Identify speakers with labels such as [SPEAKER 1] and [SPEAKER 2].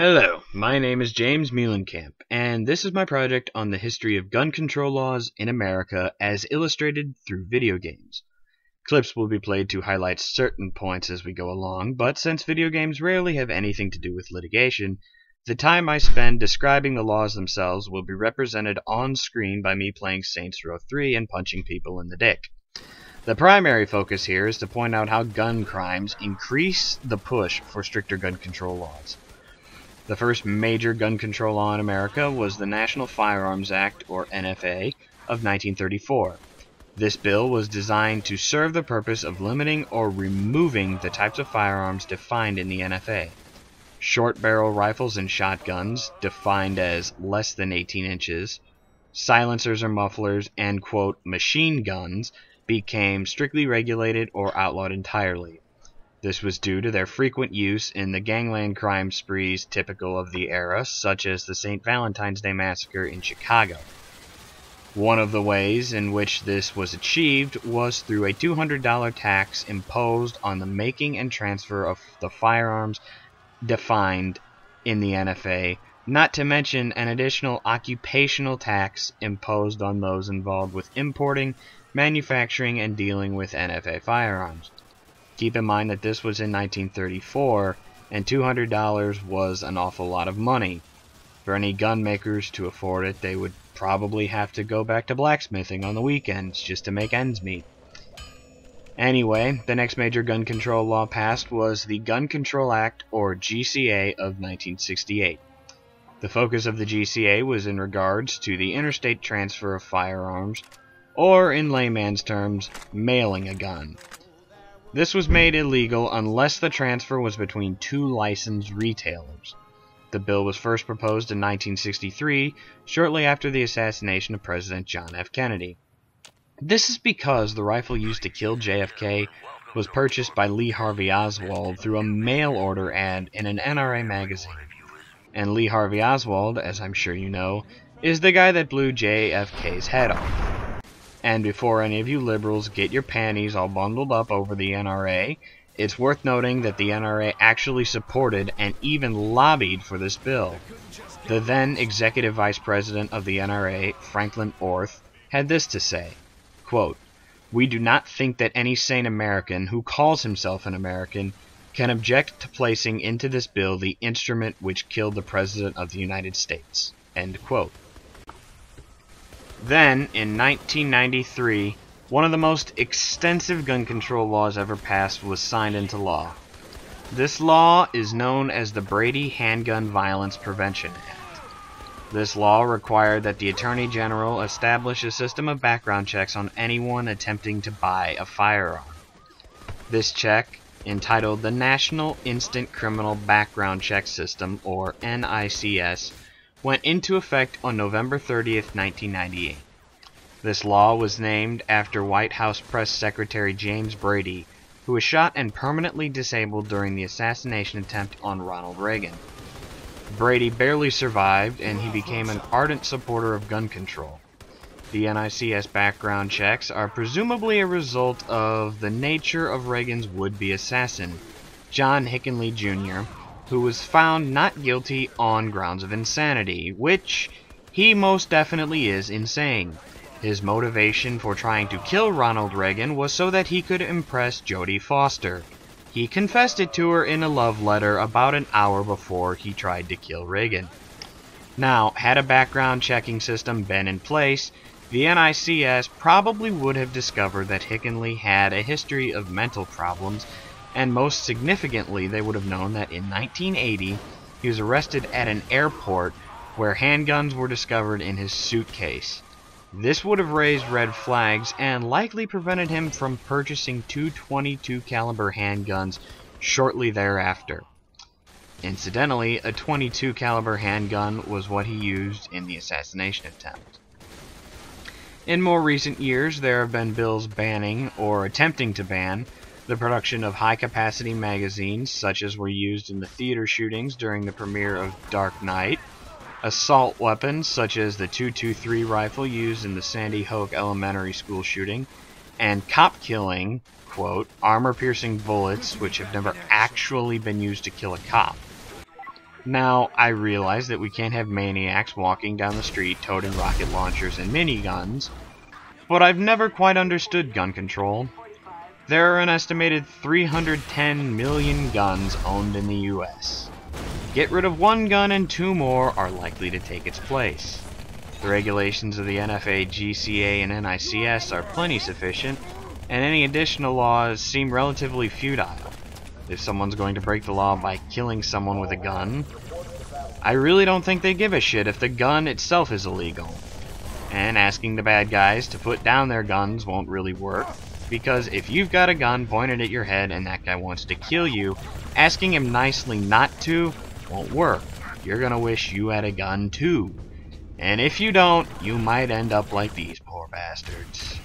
[SPEAKER 1] Hello, my name is James Muhlenkamp, and this is my project on the history of gun control laws in America as illustrated through video games. Clips will be played to highlight certain points as we go along, but since video games rarely have anything to do with litigation, the time I spend describing the laws themselves will be represented on screen by me playing Saints Row 3 and punching people in the dick. The primary focus here is to point out how gun crimes increase the push for stricter gun control laws. The first major gun control law in America was the National Firearms Act, or NFA, of 1934. This bill was designed to serve the purpose of limiting or removing the types of firearms defined in the NFA. Short barrel rifles and shotguns, defined as less than 18 inches, silencers or mufflers, and, quote, machine guns became strictly regulated or outlawed entirely. This was due to their frequent use in the gangland crime sprees typical of the era, such as the St. Valentine's Day Massacre in Chicago. One of the ways in which this was achieved was through a $200 tax imposed on the making and transfer of the firearms defined in the NFA, not to mention an additional occupational tax imposed on those involved with importing, manufacturing, and dealing with NFA firearms. Keep in mind that this was in 1934, and $200 was an awful lot of money. For any gun makers to afford it, they would probably have to go back to blacksmithing on the weekends just to make ends meet. Anyway, the next major gun control law passed was the Gun Control Act, or GCA, of 1968. The focus of the GCA was in regards to the interstate transfer of firearms, or in layman's terms, mailing a gun. This was made illegal unless the transfer was between two licensed retailers. The bill was first proposed in 1963, shortly after the assassination of President John F. Kennedy. This is because the rifle used to kill JFK was purchased by Lee Harvey Oswald through a mail order ad in an NRA magazine. And Lee Harvey Oswald, as I'm sure you know, is the guy that blew JFK's head off. And before any of you liberals get your panties all bundled up over the NRA, it's worth noting that the NRA actually supported and even lobbied for this bill. The then executive vice president of the NRA, Franklin Orth, had this to say, quote, "We do not think that any sane American who calls himself an American can object to placing into this bill the instrument which killed the President of the United States." End quote. Then, in 1993, one of the most extensive gun control laws ever passed was signed into law. This law is known as the Brady Handgun Violence Prevention Act. This law required that the Attorney General establish a system of background checks on anyone attempting to buy a firearm. This check, entitled the National Instant Criminal Background Check System, or NICS, went into effect on November 30th, 1998. This law was named after White House Press Secretary James Brady, who was shot and permanently disabled during the assassination attempt on Ronald Reagan. Brady barely survived, and he became an ardent supporter of gun control. The NICS background checks are presumably a result of the nature of Reagan's would-be assassin, John Hickenley Jr., who was found not guilty on grounds of insanity, which he most definitely is insane. His motivation for trying to kill Ronald Reagan was so that he could impress Jodie Foster. He confessed it to her in a love letter about an hour before he tried to kill Reagan. Now, had a background checking system been in place, the NICS probably would have discovered that Hickenley had a history of mental problems, and most significantly, they would have known that in 1980, he was arrested at an airport where handguns were discovered in his suitcase. This would have raised red flags and likely prevented him from purchasing two .22 caliber handguns shortly thereafter. Incidentally, a .22 caliber handgun was what he used in the assassination attempt. In more recent years, there have been bills banning, or attempting to ban, the production of high-capacity magazines, such as were used in the theater shootings during the premiere of Dark Knight, assault weapons, such as the .223 rifle used in the Sandy Hook Elementary School shooting, and cop-killing, quote, armor-piercing bullets, which have never actually been used to kill a cop. Now, I realize that we can't have maniacs walking down the street toting rocket launchers and miniguns, but I've never quite understood gun control. There are an estimated 310 million guns owned in the US. Get rid of one gun and two more are likely to take its place. The regulations of the NFA, GCA, and NICS are plenty sufficient, and any additional laws seem relatively futile. If someone's going to break the law by killing someone with a gun, I really don't think they give a shit if the gun itself is illegal. And asking the bad guys to put down their guns won't really work, because if you've got a gun pointed at your head and that guy wants to kill you, asking him nicely not to won't work. You're gonna wish you had a gun too. And if you don't, you might end up like these poor bastards.